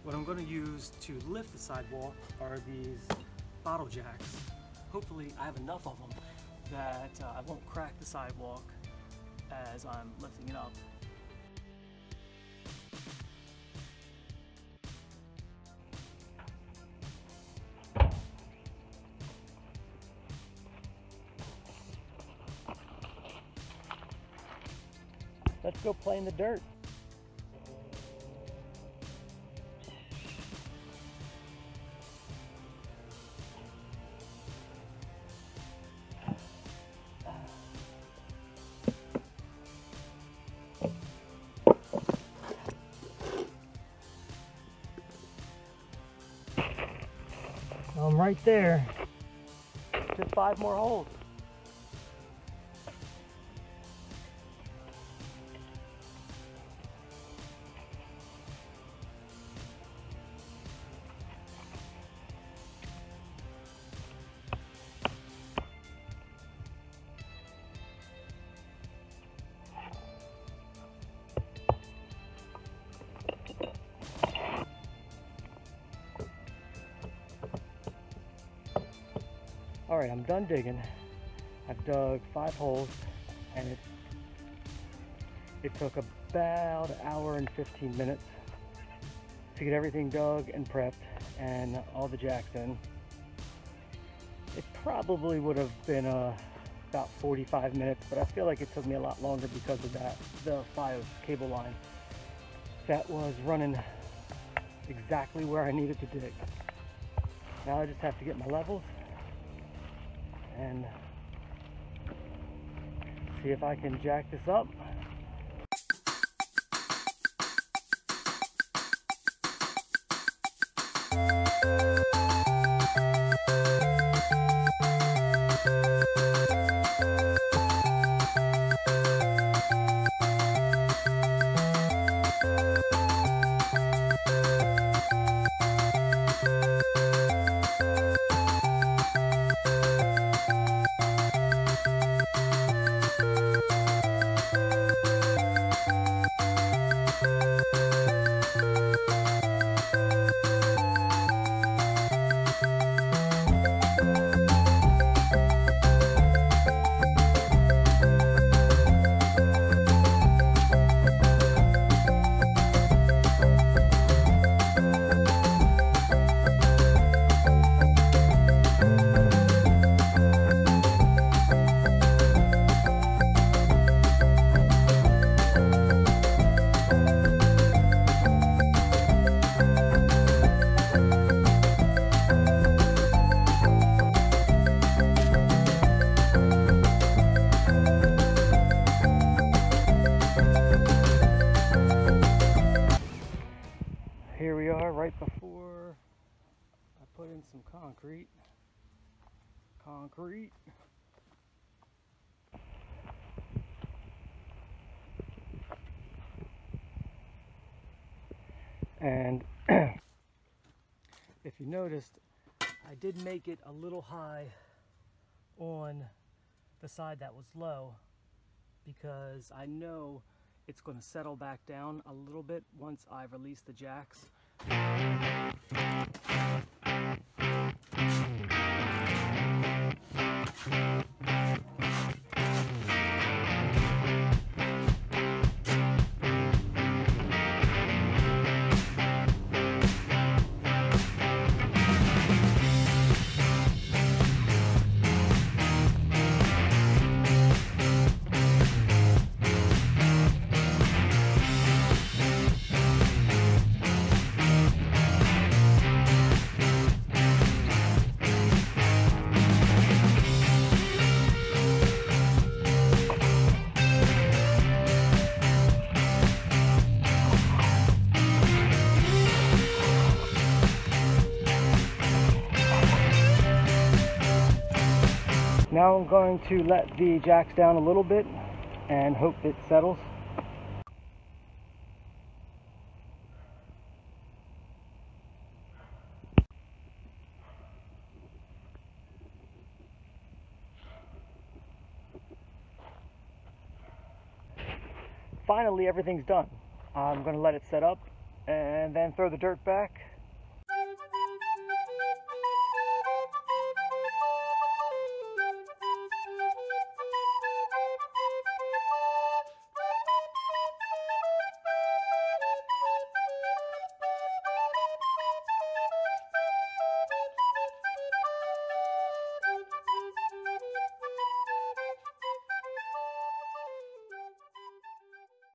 What I'm going to use to lift the sidewalk are these bottle jacks. Hopefully I have enough of them that I won't crack the sidewalk as I'm lifting it up. Let's go play in the dirt. I'm right there. Just 5 more holes. Alright, I'm done digging. I've dug 5 holes and it took about an hour and 15 minutes to get everything dug and prepped and all the jacks in. It probably would have been about 45 minutes, but I feel like it took me a lot longer because of that, the FiOS cable line that was running exactly where I needed to dig. Now I just have to get my levels and see if I can jack this up. Here we are right before I put in some concrete. And if you noticed, I did make it a little high on the side that was low because I know it's going to settle back down a little bit once I release the jacks. Now I'm going to let the jacks down a little bit and hope it settles. Finally, everything's done. I'm going to let it set up and then throw the dirt back